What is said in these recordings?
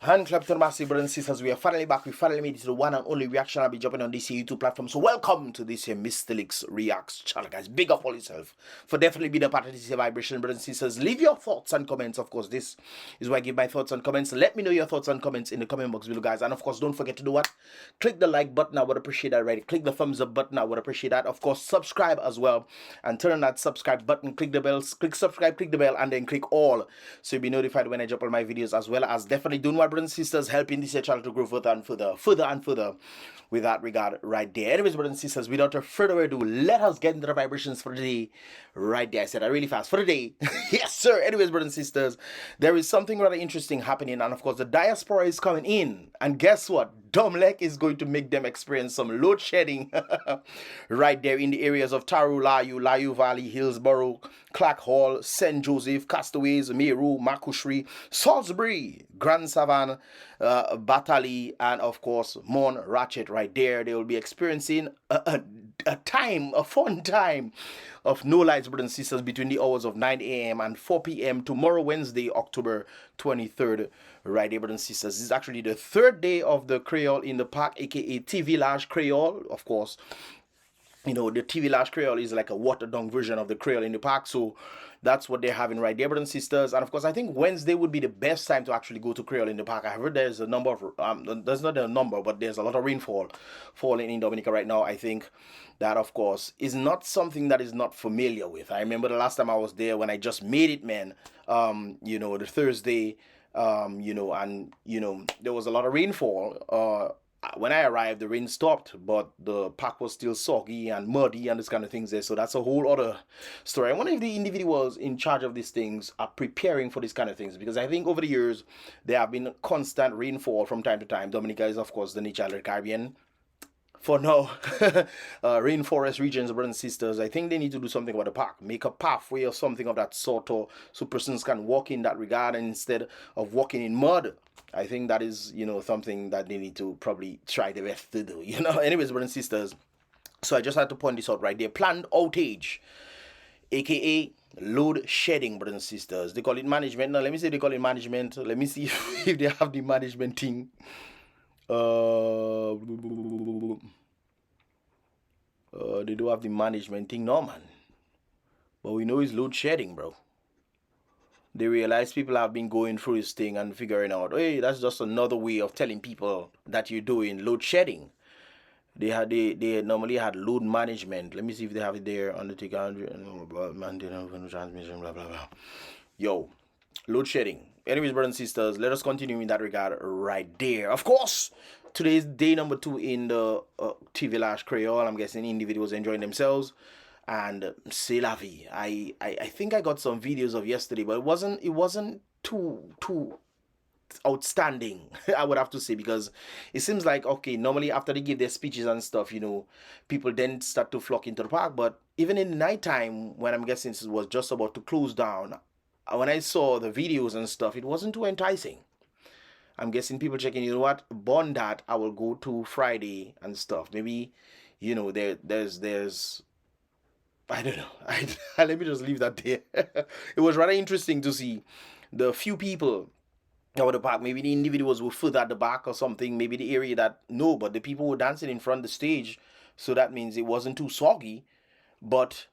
Hand clap to the massive brothers and sisters. We are finally back. We finally made it to the one and only reaction I'll be dropping on this here YouTube platform. So welcome to this here Mystelics Reacts channel, guys. Big up all yourself for definitely being a part of this here vibration, brothers and sisters. Leave your thoughts and comments. Of course, this is where I give my thoughts and comments. Let me know your thoughts and comments in the comment box below, guys. And of course, don't forget to do what? Click the like button. I would appreciate that, right? Click the thumbs up button. I would appreciate that. Of course, subscribe as well. And turn on that subscribe button. Click the bells. Click subscribe, click the bell, and then click all. So you'll be notified when I drop all my videos, as well as definitely doing what, brothers and sisters, helping this channel to grow further and further with that regard right there. Anyways, brothers and sisters, without further ado, let us get into the vibrations for the day right there. I said that really fast. For the day. Yes, sir. Anyways, brothers and sisters, there is something rather interesting happening, and of course the diaspora is coming in, and guess what? Dominica is going to make them experience some load shedding right there in the areas of Taru, Layu Valley, Hillsborough, Clark Hall, St. Joseph, Castaways, Meru, Makushri, Salisbury, Grand Savan, Batali, and of course Mon Ratchet right there. They will be experiencing a fun time of no lights, brothers and sisters, between the hours of 9 a.m. and 4 p.m. tomorrow, Wednesday, October 23rd, right there, brothers and sisters. This is actually the third day of the Creole in the Park, aka TV Large Creole, of course. You know, the TV Large Creole is like a watered down version of the Creole in the Park, so that's what they're having right there, brothers and sisters. And of course, I think Wednesday would be the best time to actually go to Creole in the Park. I heard there's a number of, there's not a number, but there's a lot of rainfall falling in Dominica right now. I think that, of course, is not something that is not familiar with. I remember the last time I was there when I just made it, man. You know, the Thursday, you know, and, you know, there was a lot of rainfall. When I arrived, the rain stopped, but the park was still soggy and muddy and this kind of things there. So that's a whole other story. I wonder if the individuals in charge of these things are preparing for these kind of things, because I think over the years there have been constant rainfall from time to time. Dominica is, of course, the nature of the Caribbean. For now, rainforest regions, brothers and sisters, I think they need to do something about the park. Make a pathway or something of that sort, or so persons can walk in that regard, and instead of walking in mud. I think that is, you know, something that they need to probably try their best to do, you know. Anyways, brothers and sisters, so I just had to point this out right there. Planned outage, aka load shedding, brothers and sisters. They call it management. Now, let me see if they call it management. Let me see if they have the management thing. They do have the management thing, no, man. But we know it's load shedding, bro. They realize people have been going through this thing and figuring out, hey, that's just another way of telling people that you're doing load shedding. They normally had load management. Let me see if they have it there. Undertaker, transmission, blah blah blah. Yo, load shedding. Anyways, brothers and sisters, let us continue in that regard right there. Of course, today is day number 2 in the TV Large Creole. I'm guessing individuals enjoying themselves. And c'est la vie. I think I got some videos of yesterday, but it wasn't too outstanding, I would have to say, because it seems like, okay, normally after they give their speeches and stuff, you know, people then start to flock into the park. But even in the nighttime, when I'm guessing it was just about to close down, when I saw the videos and stuff, it wasn't too enticing. I'm guessing people checking, you know what, bond that I will go to Friday and stuff. Maybe, you know, there's I don't know. Let me just leave that there. It was rather interesting to see the few people over the park. Maybe the individuals were further at the back or something. Maybe the area that, no, but the people were dancing in front of the stage. So that means it wasn't too soggy. But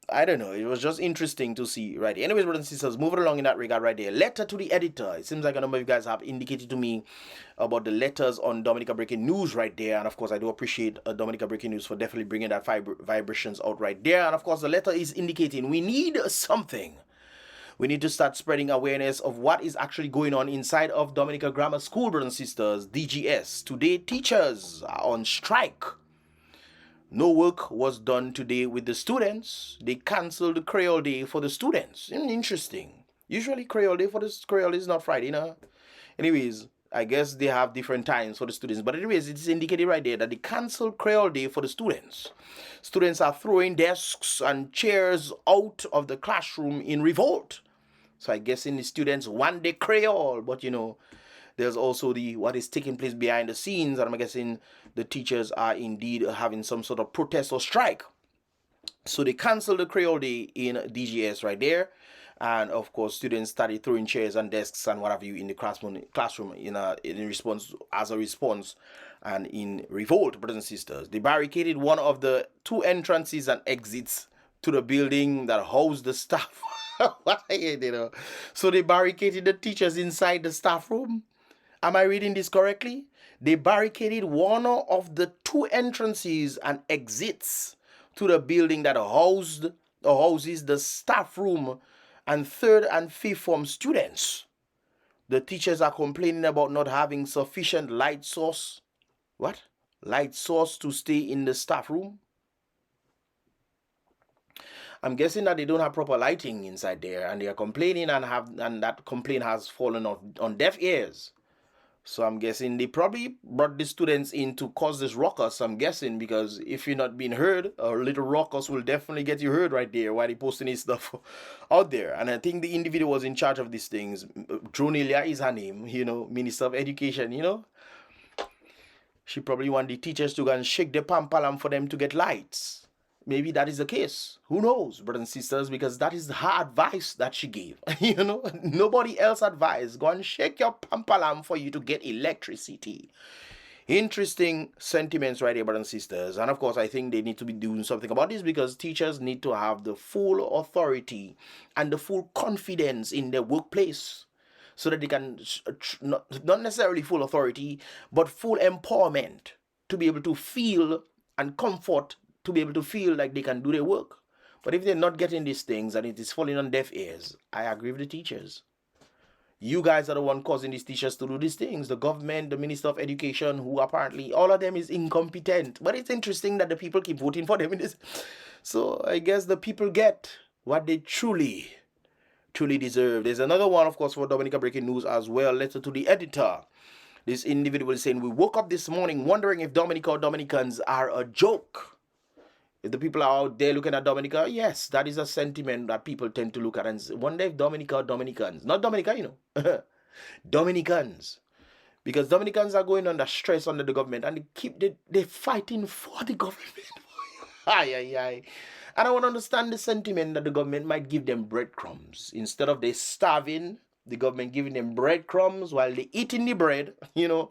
I don't know. It was just interesting to see, right? Anyways, brothers and sisters, moving along in that regard right there. Letter to the editor. It seems like a number of you guys have indicated to me about the letters on Dominica Breaking News right there. And of course, I do appreciate Dominica Breaking News for definitely bringing that vibrations out right there. And of course, the letter is indicating we need something. We need to start spreading awareness of what is actually going on inside of Dominica Grammar School, brothers and sisters, DGS. Today, teachers are on strike. No work was done today with the students. They canceled the Creole Day for the students. Interesting. Usually Creole Day for the Creole is not Friday, no? Anyways, I guess they have different times for the students. But anyways, it's indicated right there that they canceled Creole Day for the students. Students are throwing desks and chairs out of the classroom in revolt. So I guess in the students want the Creole, but you know, there's also the what is taking place behind the scenes, and I'm guessing the teachers are indeed having some sort of protest or strike. So they canceled the Creole Day in DGS right there. And of course, students started throwing chairs and desks and what have you in the classroom in response as a response and in revolt, brothers and sisters. They barricaded one of the two entrances and exits to the building that housed the staff. What So they barricaded the teachers inside the staff room. Am I reading this correctly? They barricaded one of the two entrances and exits to the building that houses the staff room and third and fifth form students. The teachers are complaining about not having sufficient light source. What? Light source to stay in the staff room? I'm guessing that they don't have proper lighting inside there, and they are complaining and that complaint has fallen on deaf ears. So I'm guessing they probably brought the students in to cause this ruckus, I'm guessing, because if you're not being heard, a little ruckus will definitely get you heard right there while they posting his stuff out there. And I think the individual was in charge of these things. Dronelia is her name, Minister of Education, She probably want the teachers to go and shake the pampalam for them to get lights. Maybe that is the case. Who knows, brothers and sisters, because that is her advice that she gave. Nobody else advised. Go and shake your pampalam for you to get electricity. Interesting sentiments right here, brothers and sisters. And of course, I think they need to be doing something about this because teachers need to have the full authority and the full confidence in their workplace so that they can, not necessarily full authority, but full empowerment to be able to feel and comfort, to be able to feel like they can do their work. But if they're not getting these things and it is falling on deaf ears, I agree with the teachers. You guys are the one causing these teachers to do these things. The government, the Minister of Education, who apparently all of them is incompetent. But it's interesting that the people keep voting for them in this. So I guess the people get what they truly deserve. There's another one, of course, for Dominica breaking news as well. Letter to the editor. This individual is saying, we woke up this morning wondering if Dominica or Dominicans are a joke. If the people are out there looking at Dominica, yes, that is a sentiment that people tend to look at and wonder if Dominica or Dominicans, not Dominica, Dominicans. Because Dominicans are going under stress under the government and they're fighting for the government. Aye. And I want to understand the sentiment that the government might give them breadcrumbs. Instead of they starving, the government giving them breadcrumbs while they eating the bread, they're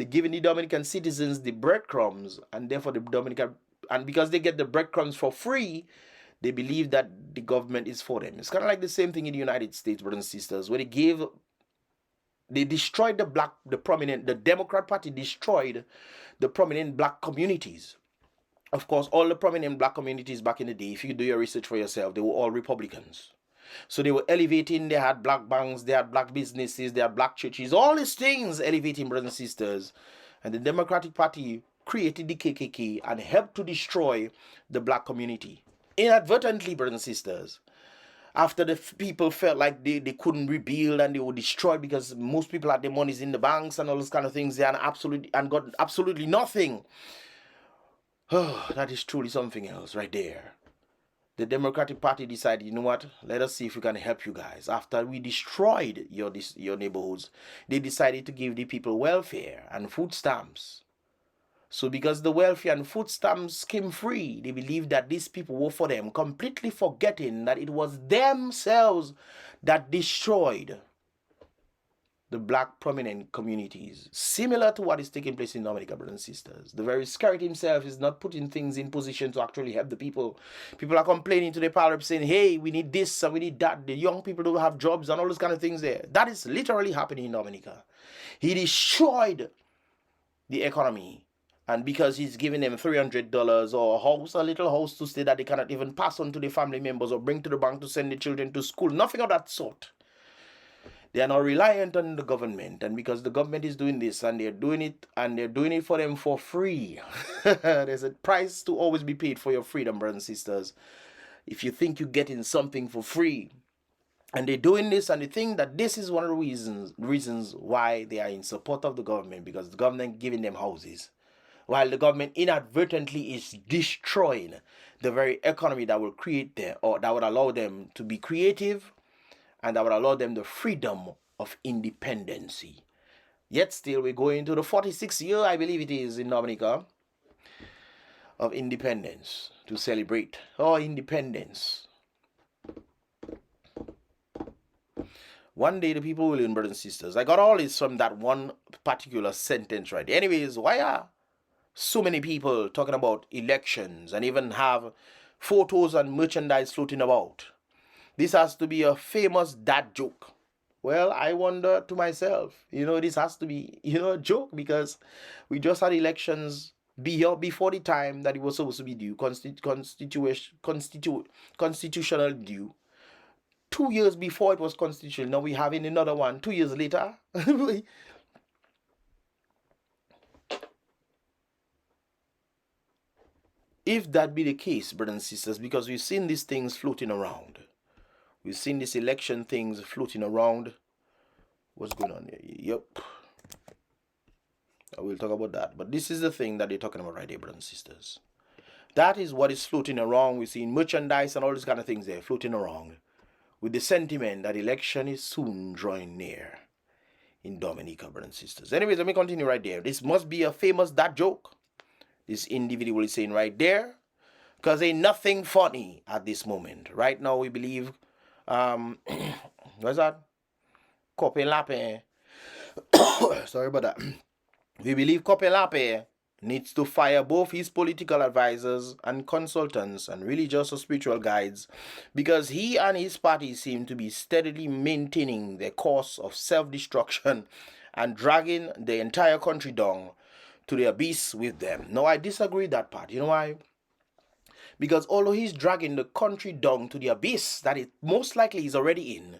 giving the Dominican citizens the breadcrumbs, and therefore the Dominican, and because they get the breadcrumbs for free, they believe that the government is for them. It's kind of like the same thing in the United States, brothers and sisters, where they destroyed the Democrat Party destroyed the prominent black communities. Of course, all the prominent black communities back in the day, if you do your research for yourself, they were all Republicans. So they were elevating, they had black banks, they had black businesses, they had black churches, all these things elevating, brothers and sisters. And the Democratic Party created the KKK and helped to destroy the black community. Inadvertently, brothers and sisters. After the people felt like they couldn't rebuild and they were destroyed because most people had their monies in the banks and all those kind of things, they had got absolutely nothing. Oh, that is truly something else right there. The Democratic Party decided, you know what, let us see if we can help you guys. After we destroyed your neighborhoods, they decided to give the people welfare and food stamps. So because the welfare and food stamps came free, they believed that these people were for them, completely forgetting that it was themselves that destroyed the black prominent communities. Similar to what is taking place in Dominica, brothers and sisters. The very Spirit himself is not putting things in position to actually help the people. People are complaining to the power saying, hey, we need this and we need that. The young people don't have jobs and all those kind of things there. That is literally happening in Dominica. He destroyed the economy. And because he's giving them $300 or a house, a little house to stay that they cannot even pass on to their family members or bring to the bank to send the children to school. Nothing of that sort. They are now reliant on the government. And because the government is doing this and they're doing it for them for free. There's a price to always be paid for your freedom, brothers and sisters. If you think you're getting something for free, and they're doing this, and they think that this is one of the reasons why they are in support of the government, because the government giving them houses. While the government inadvertently is destroying the very economy that will create them, or that would allow them to be creative, and that would allow them the freedom of independency. Yet still, we're going to the 46th year, I believe it is, in Dominica, of independence, to celebrate our independence. One day the people will win, brothers and sisters. I got all this from that one particular sentence right there. Anyways, why are so many people talking about elections and even have photos and merchandise floating about? This has to be a famous dad joke. Well, I wonder to myself, this has to be, a joke, because we just had elections before the time that it was supposed to be due, constitutional due. 2 years before it was constitutional. Now we're having another one 2 years later. If that be the case, brothers and sisters, because we've seen these things floating around. We've seen these election things floating around. What's going on here? Yep. I will talk about that. But this is the thing that they're talking about right here, brothers and sisters. That is what is floating around. We're seeing merchandise and all these kind of things there floating around, with the sentiment that election is soon drawing near in Dominica, brothers and sisters. Anyways, let me continue right there. This must be a famous dad joke. This individual is saying right there, because ain't nothing funny at this moment. Right now, we believe, what's that? Kopelape. Sorry about that. We believe Kopelape needs to fire both his political advisors and consultants and religious or spiritual guides, because he and his party seem to be steadily maintaining their course of self-destruction and dragging the entire country down to the abyss with them. No, I disagree with that part. You know why? Because although he's dragging the country down to the abyss that it most likely is already in,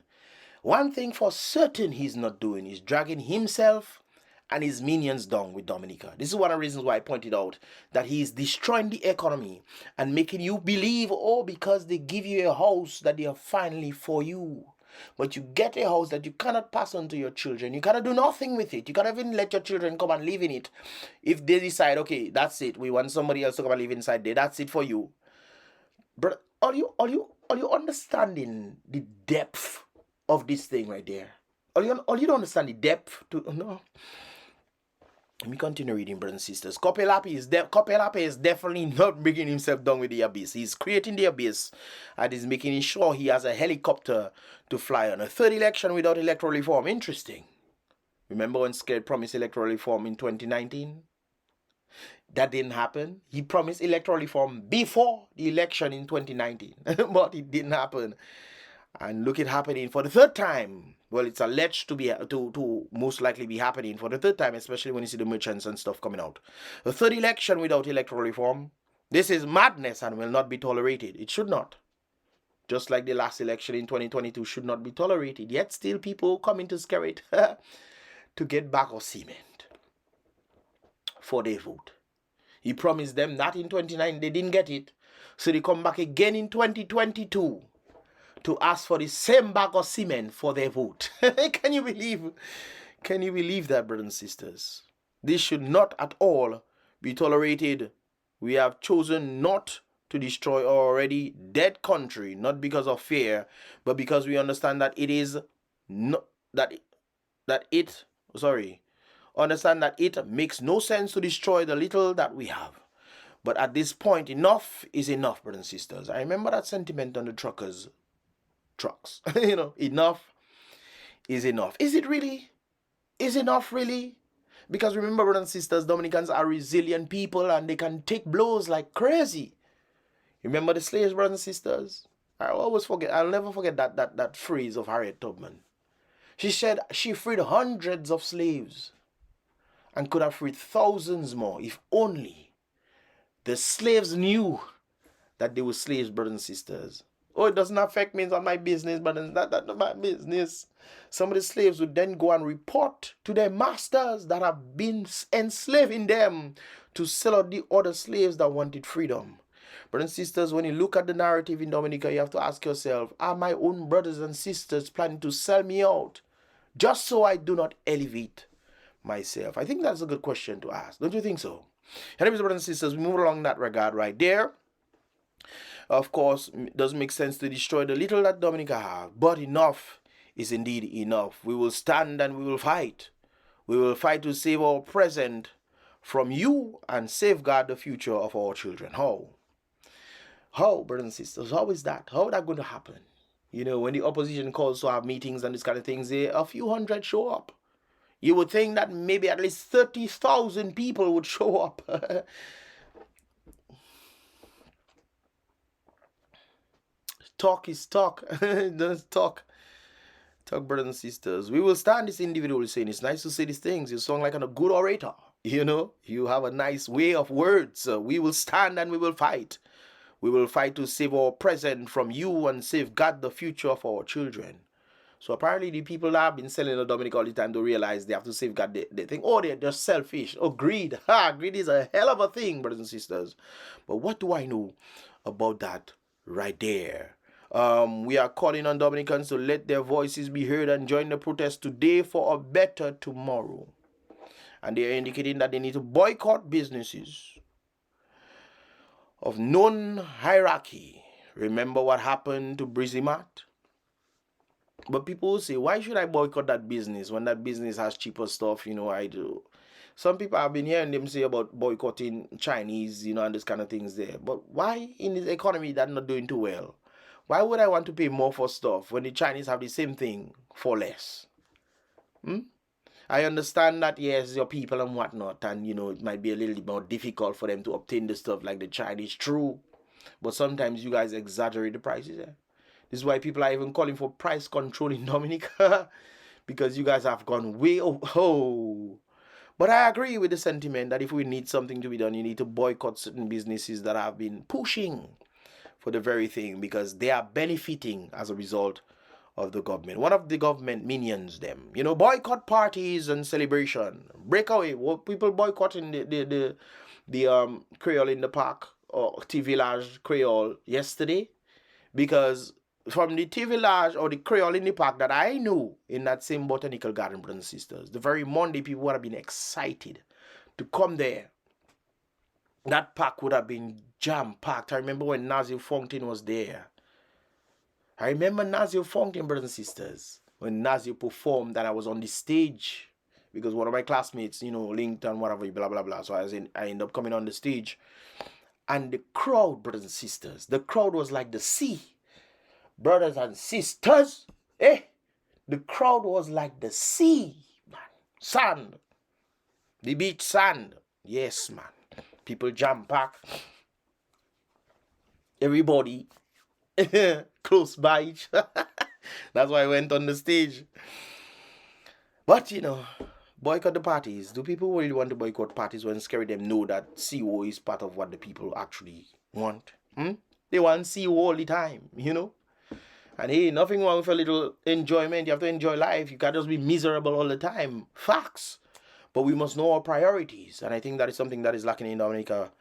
one thing for certain he's not doing is dragging himself and his minions down with Dominica. This is one of the reasons why I pointed out that he is destroying the economy and making you believe, because they give you a house that they are finally for you. But you get a house that you cannot pass on to your children. You cannot do nothing with it. You cannot even let your children come and live in it. If they decide, okay, that's it, we want somebody else to come and live inside there, that's it for you. But are you understanding the depth of this thing right there? Or you don't understand the depth to no. Let me continue reading, brothers and sisters. Kopelape is definitely not bringing himself down with the abyss. He's creating the abyss and is making sure he has a helicopter to fly on. A third election without electoral reform. Interesting. Remember when Scared promised electoral reform in 2019? That didn't happen. He promised electoral reform before the election in 2019. But it didn't happen. And look, it happening for the third time. Well, it's alleged to be to most likely be happening for the third time, especially when you see the merchants and stuff coming out. The third election without electoral reform. This is madness and will not be tolerated. It should not. Just like the last election in 2022 should not be tolerated. Yet still people coming to scare it to get back or cement for their vote. He promised them that in 2019 they didn't get it. So they come back again in 2022. To ask for the same bag of cement for their vote. Can you believe that, brothers and sisters? This should not at all be tolerated. We have chosen not to destroy our already dead country, not because of fear, but because we understand that understand that it makes no sense to destroy the little that we have. But at this point, enough is enough, brothers and sisters. I remember that sentiment on the trucks. Enough is enough. Is it really? Is enough really? Because remember, brothers and sisters, Dominicans are resilient people and they can take blows like crazy. Remember the slaves, brothers and sisters? I'll never forget that phrase of Harriet Tubman. She said she freed hundreds of slaves and could have freed thousands more if only the slaves knew that they were slaves, brothers and sisters. Oh, it doesn't affect me, it's not my business, but that's not my business. Some of the slaves would then go and report to their masters that have been enslaving them to sell out the other slaves that wanted freedom. Brothers and sisters, when you look at the narrative in Dominica, you have to ask yourself, are my own brothers and sisters planning to sell me out just so I do not elevate myself? I think that's a good question to ask. Don't you think so? Anyways, brothers and sisters, we move along that regard right there. Of course, it doesn't make sense to destroy the little that Dominica have, but enough is indeed enough. We will stand and we will fight. We will fight to save our present from you and safeguard the future of our children. How? How, brothers and sisters? How is that? How is that going to happen? You know, when the opposition calls to have meetings and this kind of things, a few hundred show up. You would think that maybe at least 30,000 people would show up. Talk is talk. Just talk. Talk, brothers and sisters. We will stand this individual saying, it's nice to say these things. You sound like a good orator. You know, you have a nice way of words. We will stand and we will fight. We will fight to save our present from you and safeguard the future of our children. So apparently the people that have been selling the Dominica all the time don't realize they have to safeguard. They think, oh, they're selfish. Oh, greed. Greed is a hell of a thing, brothers and sisters. But what do I know about that right there? We are calling on Dominicans to let their voices be heard and join the protest today for a better tomorrow. And they are indicating that they need to boycott businesses of known hierarchy. Remember what happened to BrBpTV? But people will say, why should I boycott that business when that business has cheaper stuff? You know, I do. Some people have been hearing them say about boycotting Chinese, you know, and this kind of things there. But why in this economy that's not doing too well? Why would I want to pay more for stuff when the Chinese have the same thing for less? I understand that, yes, your people and whatnot, and, you know, it might be a little bit more difficult for them to obtain the stuff like the Chinese, true. But sometimes you guys exaggerate the prices. This is why people are even calling for price control in Dominica. Because you guys have gone way over. Oh. But I agree with the sentiment that if we need something to be done, you need to boycott certain businesses that have been pushing for the very thing, because they are benefiting as a result of the government. One of the government minions, them, you know, boycott parties and celebration. Break away. What people boycotting the Creole in the park or T Village Creole yesterday? Because from the T Village or the Creole in the park that I knew in that same botanical garden, brothers and sisters, the very Monday people would have been excited to come there. That park would have been jam-packed. I remember when Nazir Fountain was there. I remember Nazir Fountain, brothers and sisters, when Nazir performed and I was on the stage because one of my classmates, you know, linked and whatever, blah, blah, blah. So I ended up coming on the stage. And the crowd, brothers and sisters, the crowd was like the sea. Brothers and sisters, the crowd was like the sea, man. Sand. The beach sand. Yes, man. People jam pack. Everybody close by each. That's why I went on the stage. But, you know, boycott the parties. Do people really want to boycott parties when scary them know that CO is part of what the people actually want? They want CO all the time, you know? And hey, nothing wrong with a little enjoyment. You have to enjoy life. You can't just be miserable all the time. Facts. But we must know our priorities. And I think that is something that is lacking in Dominica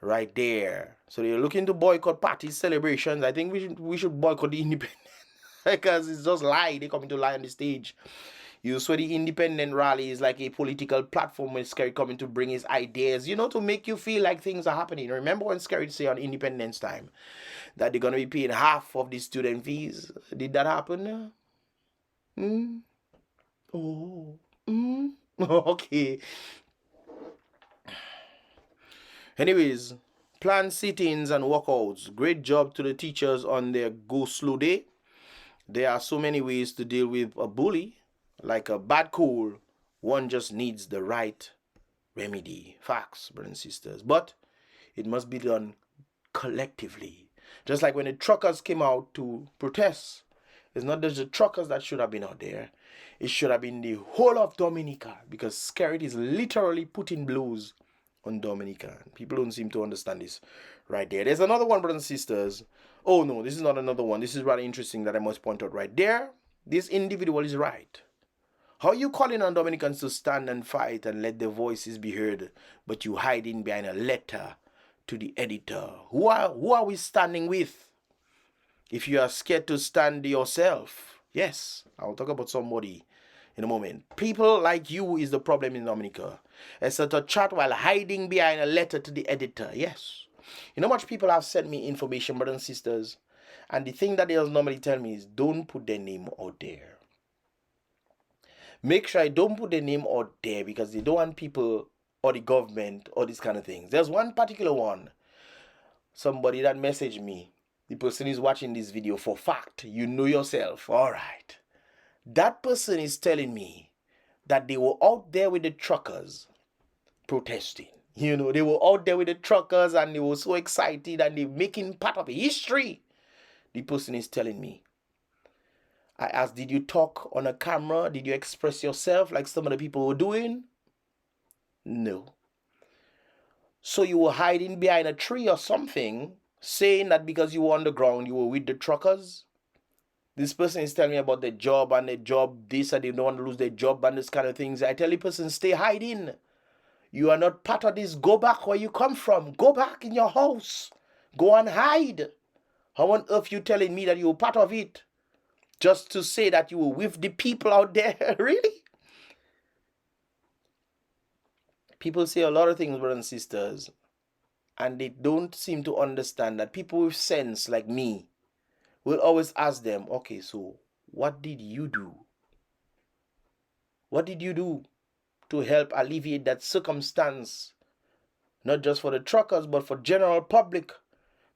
right there. So they're looking to boycott parties, celebrations. I think we should boycott the independent. Because it's just lie. They're coming to lie on the stage. You swear the independent rally is like a political platform when Scary coming to bring his ideas, you know, to make you feel like things are happening. Remember when Scary say on Independence time that they're going to be paying half of the student fees? Did that happen? Okay. Anyways, planned sit-ins and walkouts. Great job to the teachers on their go slow day. There are so many ways to deal with a bully. Like a bad cool, one just needs the right remedy. Facts, brothers and sisters. But it must be done collectively. Just like when the truckers came out to protest, it's not just the truckers that should have been out there. It should have been the whole of Dominica, because Scared is literally putting blows on Dominica. People don't seem to understand this right there. There's another one, brothers and sisters. Oh no, this is not another one. This is rather interesting that I must point out right there. This individual is right. How are you calling on Dominicans to stand and fight and let their voices be heard, but you hiding behind a letter to the editor? Who are we standing with? If you are scared to stand yourself, yes, I'll talk about somebody in a moment. People like you is the problem in Dominica. It's a chat while hiding behind a letter to the editor. Yes. You know much people have sent me information, brothers and sisters, and the thing that they normally tell me is don't put their name out there. Make sure I don't put the name out there because they don't want people or the government or these kind of things. There's one particular one. Somebody that messaged me The person is watching this video for fact. You know yourself. All right. That person is telling me that they were out there with the truckers protesting. You know, they were out there with the truckers and they were so excited and they're making part of history. The person is telling me. I asked, did you talk on a camera? Did you express yourself like some of the people were doing? No. So you were hiding behind a tree or something, saying that because you were on the ground, you were with the truckers? This person is telling me about the job and the job this and they don't want to lose their job and this kind of things. I tell the person, stay hiding. You are not part of this. Go back where you come from. Go back in your house. Go and hide. How on earth you telling me that you were part of it? Just to say that you were with the people out there? Really? People say a lot of things, brothers and sisters, and they don't seem to understand that people with sense like me will always ask them, okay, so what did you do? What did you do to help alleviate that circumstance? Not just for the truckers, but for general public.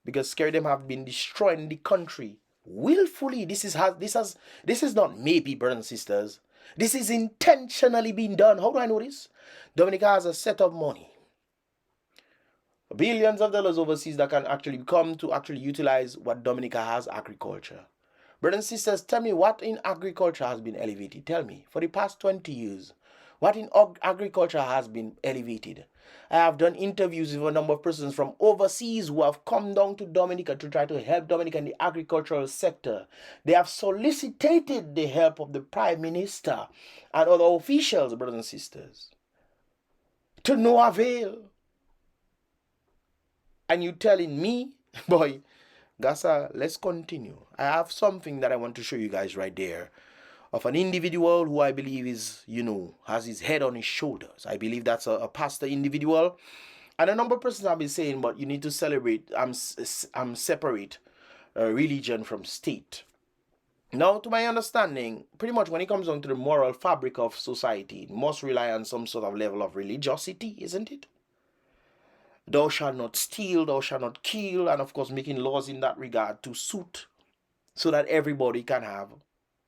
Because scary them have been destroying the country willfully. This is not maybe, brothers and sisters. This is intentionally being done. How do I know this? Dominica has a set of money. Billions of dollars overseas that can actually come to actually utilize what Dominica has, agriculture. Brothers and sisters, tell me what in agriculture has been elevated. Tell me, for the past 20 years, what in agriculture has been elevated? I have done interviews with a number of persons from overseas who have come down to Dominica to try to help Dominica in the agricultural sector. They have solicited the help of the Prime Minister and other officials, brothers and sisters, to no avail. And you telling me, boy, Gasa, let's continue. I have something that I want to show you guys right there of an individual who I believe is, has his head on his shoulders. I believe that's a pastor individual. And a number of persons have been saying, but you need to celebrate, separate religion from state. Now, to my understanding, pretty much when it comes down to the moral fabric of society, it must rely on some sort of level of religiosity, isn't it? Thou shalt not steal, thou shalt not kill, and of course making laws in that regard to suit so that everybody can have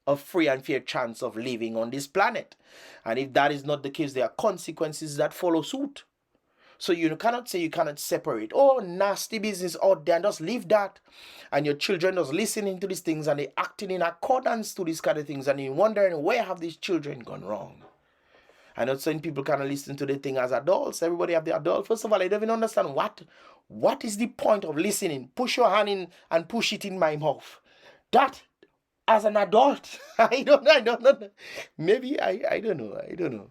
a free and fair chance of living on this planet. And if that is not the case, there are consequences that follow suit. So you cannot say you cannot separate. Oh, nasty business out there, and just leave that. And your children just listening to these things and they acting in accordance to these kind of things, and you're wondering where have these children gone wrong. I know some people kind of listen to the thing as adults. Everybody have the adult. First of all, I don't even understand what is the point of listening. Push your hand in and push it in my mouth. That, as an adult, I don't know. Maybe, I don't know.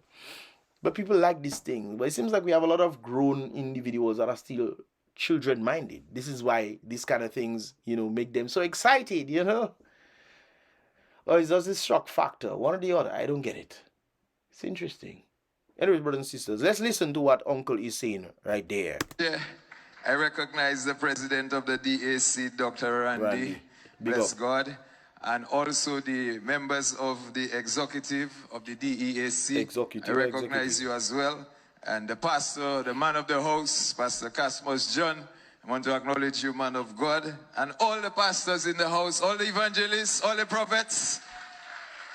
But people like this thing. But it seems like we have a lot of grown individuals that are still children-minded. This is why these kind of things, make them so excited, Or it's just this shock factor. One or the other. I don't get it. It's interesting. Anyways, brothers and sisters, let's listen to what Uncle is saying right there. Yeah, I recognize the president of the DAC, Dr. Randy. Bless God. And also the members of the executive of the DEAC. I recognize you as well. And the pastor, the man of the house, Pastor Cosmos John. I want to acknowledge you, man of God. And all the pastors in the house, all the evangelists, all the prophets.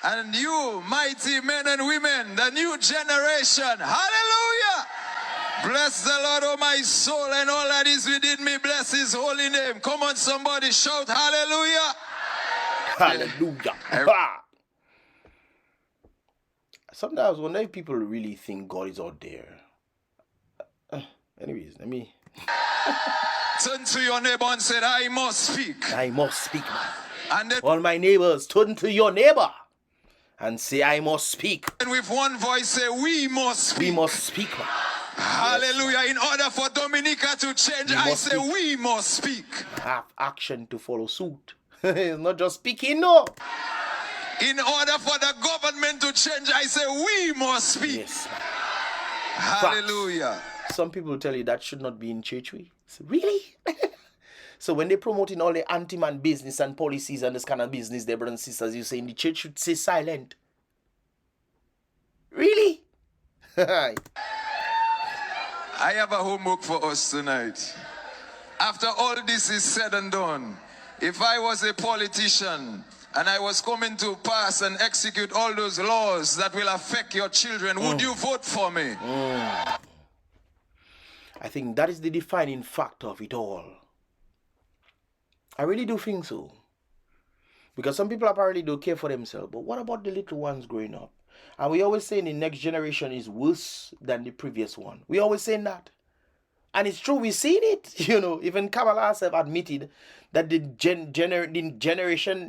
And you, mighty men and women, the new generation. Hallelujah! Bless the Lord, oh my soul, and all that is within me. Bless his holy name. Come on, somebody shout hallelujah. Hallelujah. Sometimes I wonder if people really think God is out there. Anyways, let me... Turn to your neighbor and say, I must speak. I must speak. And then, all my neighbors, turn to your neighbor and say, I must speak. And with one voice, say, we must speak. We must speak. Hallelujah. Yes. In order for Dominica to change, I say, we must speak. Have action to follow suit. It's not just speaking, no. In order for the government to change, I say, we must speak. Yes. Hallelujah. Some people tell you that should not be in church. Really? So when they're promoting all the anti-man business and policies and this kind of business, their brothers and sisters, you saying the church should stay silent. Really? I have a homework for us tonight. After all this is said and done, if I was a politician and I was coming to pass and execute all those laws that will affect your children, would you vote for me? I think that is the defining factor of it all. I really do think so. Because some people apparently don't care for themselves. But what about the little ones growing up? And we always say the next generation is worse than the previous one. We always say that. And it's true, we've seen it. You know, even Kamala herself admitted that the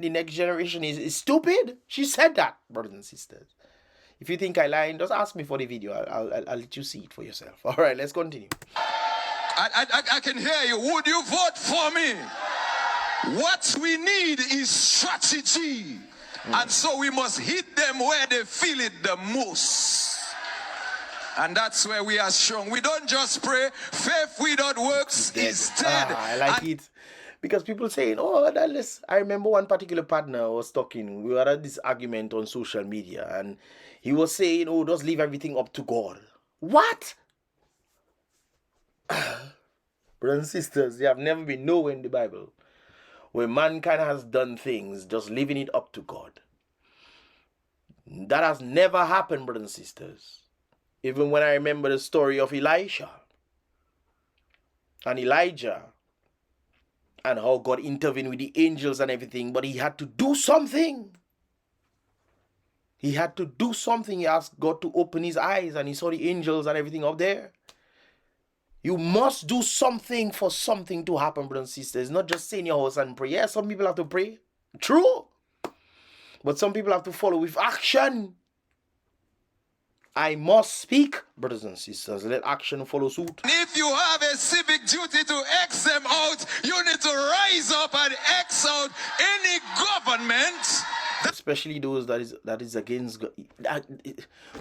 next generation is stupid. She said that, brothers and sisters. If you think I lie, just ask me for the video. I'll let you see it for yourself. All right, let's continue. I can hear you. Would you vote for me? What we need is strategy. And so we must hit them where they feel it the most. And that's where we are strong. We don't just pray. Faith without works is dead. I like it. Because people saying, oh, I remember one particular partner was talking. We had this argument on social media. And he was saying, oh, just leave everything up to God. What? Brothers and sisters, there have never been nowhere in the Bible where mankind has done things just leaving it up to God. That has never happened, brothers and sisters. Even when I remember the story of Elisha and Elijah and how God intervened with the angels and everything, but he had to do something. He had to do something. He asked God to open his eyes and he saw the angels and everything up there. You must do something for something to happen, brothers and sisters. Not just stay in your house and pray. Yeah, some people have to pray. True. But some people have to follow with action. I must speak, brothers and sisters. Let action follow suit. If you have a civic duty to X them out, you need to rise up and X out any government. Especially those that is against God.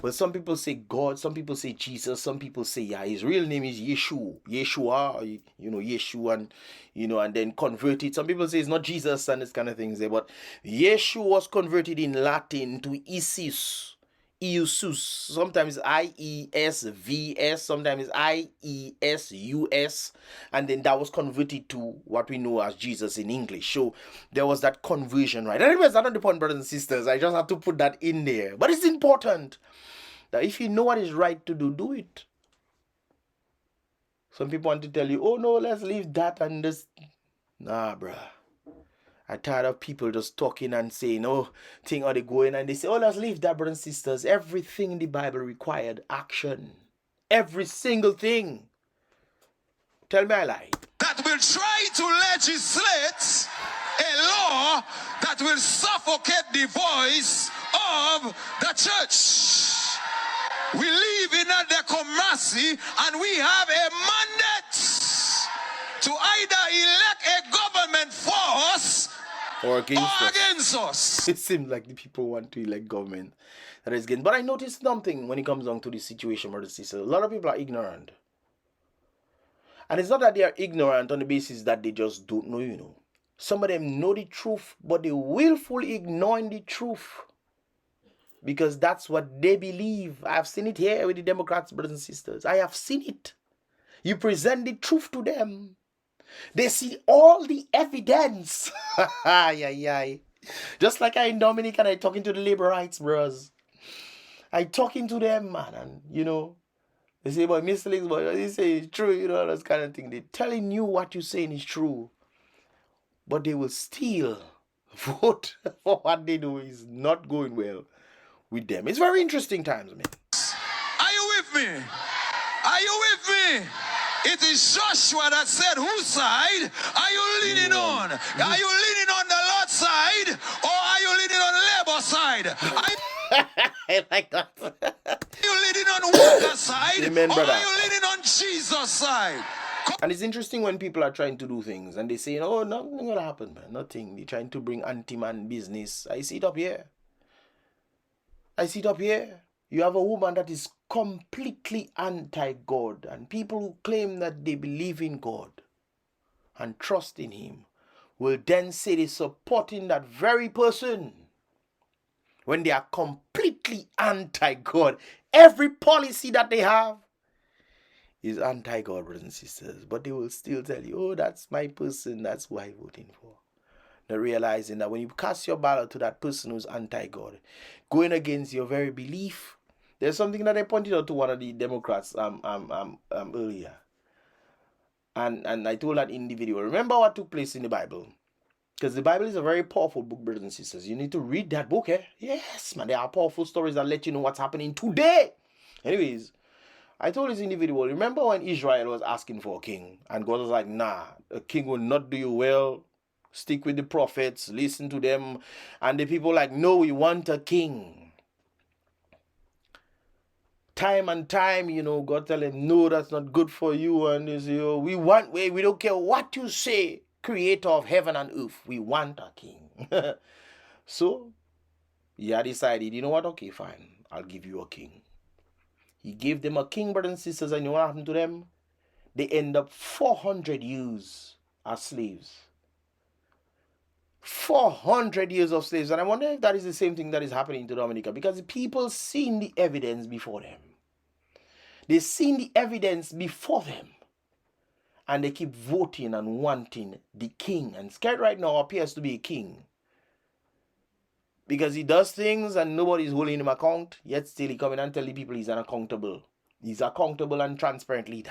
Well, some people say God, some people say Jesus, some people say, yeah, his real name is Yeshua, Yeshua, and, and then converted. Some people say it's not Jesus and this kind of things there, but Yeshua was converted in Latin to Isus. Sometimes IESVS, sometimes IESUS, and then that was converted to what we know as Jesus in English. So there was that conversion, right? Anyways, that's not the point, brothers and sisters. I just have to put that in there. But it's important that if you know what is right to do, do it. Some people want to tell you, oh no, let's leave that and this. Nah, bruh. I'm tired of people just talking and saying, oh, thing are they going, and they say, oh, let's leave that, brothers and sisters. Everything in the Bible required action. Every single thing. Tell me I lied. That will try to legislate a law that will suffocate the voice of the church. We live in a democracy and we have a mandate to either elect a government for us or against us. It seems like the people want to elect government that is against. But I noticed something when it comes down to this situation, brothers and sisters. A lot of people are ignorant. And it's not that they are ignorant on the basis that they just don't know, Some of them know the truth, but they willfully ignoring the truth. Because that's what they believe. I have seen it here with the Democrats, brothers and sisters. I have seen it. You present the truth to them. They see all the evidence. Just like I in Dominica and I talking to the labor rights bros. I talking to them, man, and they say, but Mystelics, but they say it's true, this kind of thing. They're telling you what you're saying is true. But they will still vote for what they do is not going well with them. It's very interesting times, man. Are you with me? Are you with me? It is Joshua that said, whose side are you leaning on? Are you leaning on the Lord's side or are you leaning on Labour side? I like that. Are you leaning on Walker's side Amen, or brother. are you leaning on Jesus' side? And it's interesting when people are trying to do things and they say, oh, nothing gonna happen, man. Nothing. They're trying to bring anti-man business. I see it up here. You have a woman that is completely anti-God, and people who claim that they believe in God and trust in him will then say they're supporting that very person when they are completely anti-God. Every policy that they have is anti-God, brothers and sisters, but they will still tell you, oh, that's my person, that's who I'm voting for. Not realizing that when you cast your ballot to that person who's anti-God, going against your very belief. There's something that I pointed out to one of the Democrats earlier. And I told that individual, remember what took place in the Bible? Because the Bible is a very powerful book, brothers and sisters. You need to read that book, eh? Yes, man. There are powerful stories that let you know what's happening today. Anyways, I told this individual, remember when Israel was asking for a king? And God was like, nah, a king will not do you well. Stick with the prophets, listen to them. And the people like, no, we want a king. Time and time, God tell them, no, that's not good for you. And they say, oh, we don't care what you say, creator of heaven and earth. We want a king. So, he decided, you know what? Okay, fine. I'll give you a king. He gave them a king, brothers and sisters, and you know what happened to them? They end up 400 years as slaves. 400 years of slaves. And I wonder if that is the same thing that is happening to Dominica, because the people seen the evidence before them. They seen the evidence before them. And they keep voting and wanting the king. And Scared right now appears to be a king. Because he does things and nobody's holding him account. Yet still he come in and tell the people he's unaccountable. He's accountable and transparent leader.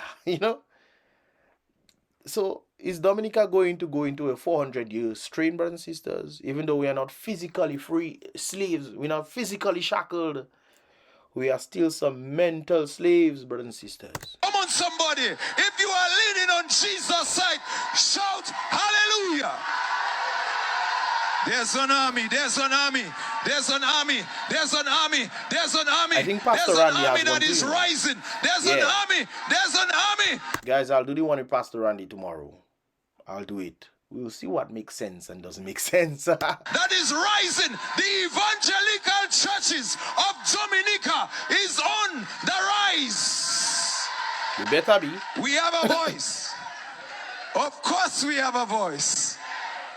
So is Dominica going to go into a 400-year strain, brothers and sisters? Even though we are not physically free slaves, we're not physically shackled, we are still some mental slaves, brothers and sisters. Come on, somebody. If you are leaning on Jesus' side, shout hallelujah. There's an army, there's an army, there's an army, there's an army, there's an army. I think Pastor there's Randy an army has one that is too. rising. There's an army, there's an army. Guys, I'll do the one with Pastor Randy tomorrow. I'll do it. We'll see what makes sense and doesn't make sense. That is rising. The evangelical churches of Dominica is on the rise. You better be. We have a voice. Of course we have a voice.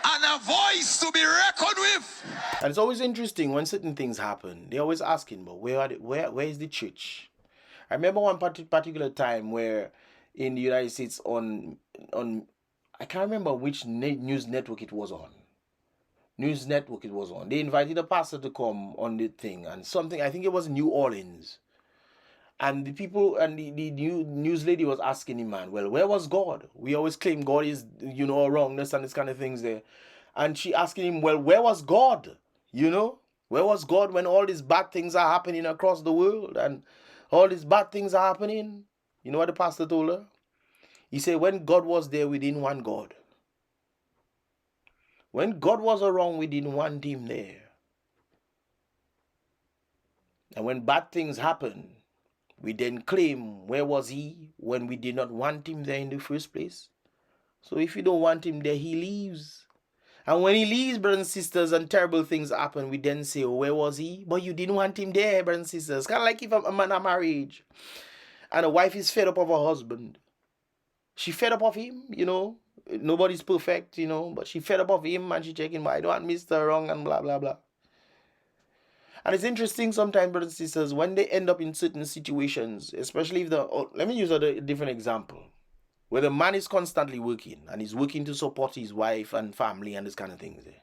And a voice to be reckoned with. And it's always interesting when certain things happen. They're always asking, but where is the church? I remember one particular time where in the United States on I can't remember which news network it was on. They invited a pastor to come on the thing and something, I think it was New Orleans. And the people and the news lady was asking him, man, well, where was God? We always claim God is, wrongness and this kind of things there. And she asking him, well, where was God? Where was God when all these bad things are happening across the world and all these bad things are happening? You know what the pastor told her? He said, when God was there, we didn't want God. When God was around, we didn't want him there. And when bad things happen, we then claim, where was he when we did not want him there in the first place? So if you don't want him there, he leaves. And when he leaves, brothers and sisters, and terrible things happen, we then say, oh, where was he? But you didn't want him there, brothers and sisters. Kind of like if a man in marriage and a wife is fed up of her husband. She fed up of him, Nobody's perfect, but she fed up of him and she checking, but I don't want Mr. Wrong and blah, blah, blah. And it's interesting sometimes, brothers and sisters, when they end up in certain situations, especially if let me use a different example, where the man is constantly working and he's working to support his wife and family and this kind of things there.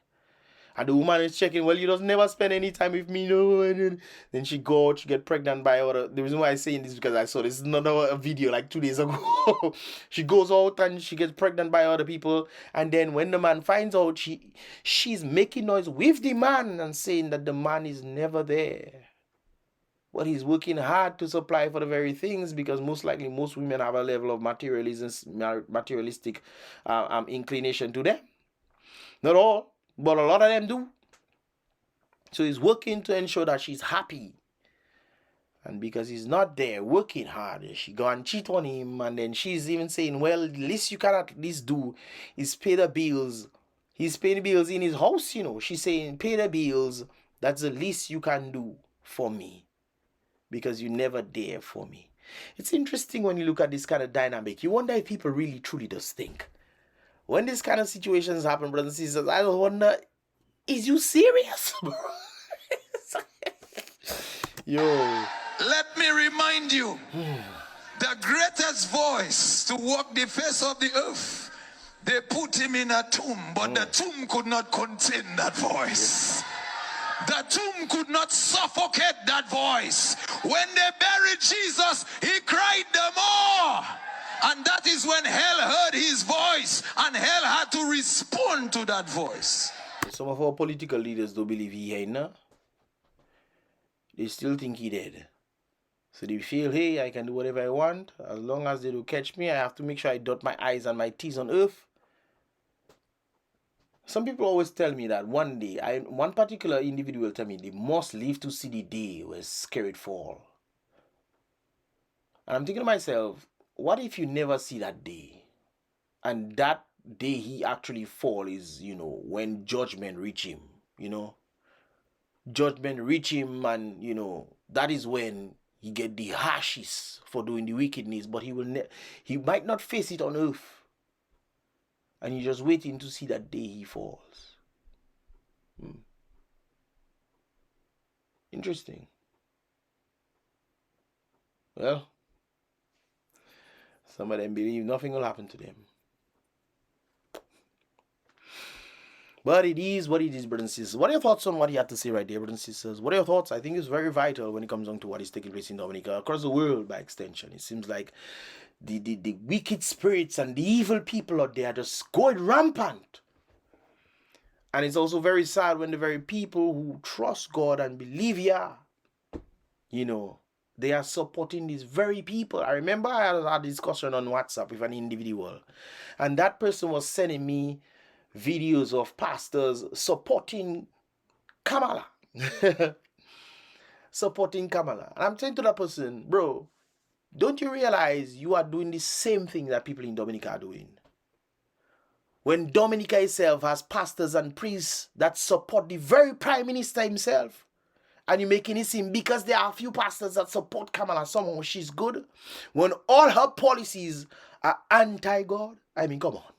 And the woman is checking, well, you just never spend any time with me, no. And then she go out, she get pregnant by other. The reason why I'm saying this is because I saw this is another video like 2 days ago. She goes out and she gets pregnant by other people. And then when the man finds out, she's making noise with the man and saying that the man is never there. But he's working hard to supply for the very things, because most likely most women have a level of materialistic inclination to them. Not all. But a lot of them do. So he's working to ensure that she's happy. And because he's not there working hard, she go and cheat on him. And then she's even saying, well, the least you can at least do is pay the bills. He's paying the bills in his house, She's saying, pay the bills. That's the least you can do for me. Because you're never there for me. It's interesting when you look at this kind of dynamic. You wonder if people really truly does think. When these kind of situations happen, brothers and sisters, I wonder, is you serious, bro? Yo. Let me remind you, the greatest voice to walk the face of the earth, They put him in a tomb, but the tomb could not contain that voice. The tomb could not suffocate that voice. When they buried Jesus, he cried the more. And that is when hell heard his voice, and hell had to respond to that voice. Some of our political leaders don't believe he ain't, no? They still think he dead. So they feel, hey, I can do whatever I want. As long as they don't catch me, I have to make sure I dot my I's and my T's on earth. Some people always tell me that one day, one particular individual tell me they must live to see the day where Scared fall. And I'm thinking to myself, what if you never see that day? And that day he actually fall is, when judgment reach him, Judgment reach him, and, that is when he get the harshest for doing the wickedness, but he might not face it on earth. And you're just waiting to see that day he falls. Interesting. Well, some of them believe nothing will happen to them. But it is what it is, brothers and sisters. What are your thoughts on what he had to say right there, brothers and sisters? What are your thoughts? I think it's very vital when it comes on to what is taking place in Dominica, across the world by extension. It seems like the wicked spirits and the evil people out there are just going rampant. And it's also very sad when the very people who trust God and believe they are supporting these very people. I remember I had a discussion on WhatsApp with an individual, and that person was sending me videos of pastors supporting Kamala. Supporting Kamala. And I'm saying to that person, bro, don't you realize you are doing the same thing that people in Dominica are doing? When Dominica itself has pastors and priests that support the very prime minister himself, and you're making it seem because there are a few pastors that support Kamala somehow she's good, when all her policies are anti-God. I mean, come on.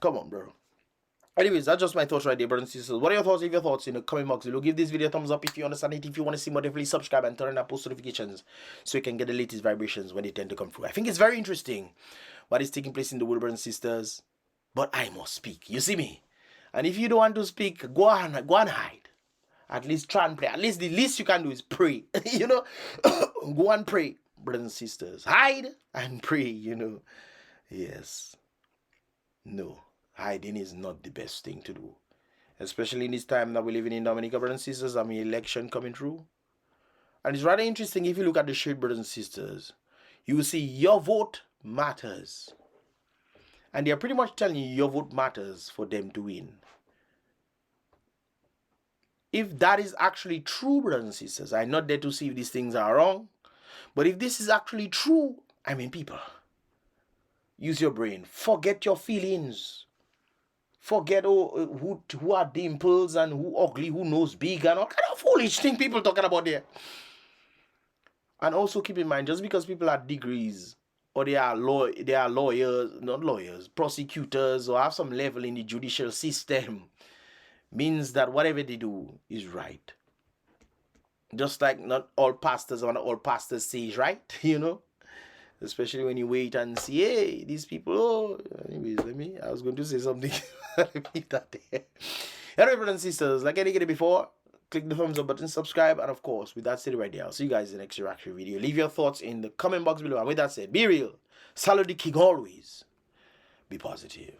Come on, bro. Anyways, that's just my thoughts right there, brothers and sisters. What are your thoughts? Leave your thoughts in the comment box below. Give this video a thumbs up if you understand it. If you want to see more, definitely subscribe and turn on post notifications so you can get the latest vibrations when they tend to come through. I think it's very interesting what is taking place in the world, brothers and sisters. But I must speak. You see me? And if you don't want to speak, go on hide. At least try and pray. At least the least you can do is pray. Go and pray, brothers and sisters. Hide and pray, Yes. No. Hiding is not the best thing to do. Especially in this time that we're living in Dominica, brothers and sisters. Election coming through. And it's rather interesting if you look at the shirt, brothers and sisters. You will see your vote matters. And they're pretty much telling you your vote matters for them to win. If that is actually true, brothers and sisters, I'm not there to see if these things are wrong. But if this is actually true, people, use your brain. Forget your feelings. Forget who are dimples and who ugly, who knows big, and all kind of foolish thing people talking about there. And also keep in mind, just because people have degrees or they are lawyers, not lawyers, prosecutors, or have some level in the judicial system, means that whatever they do is right. Just like not all pastors or not all pastors say is right, Especially when you wait and see, hey, these people, anyways, I was going to say something. Repeat that there. Anyway, brothers and sisters, like I did before, click the thumbs up button, subscribe, and of course, with that said right there, I'll see you guys in the next reaction video. Leave your thoughts in the comment box below. And with that said, be real, salute the king always, be positive.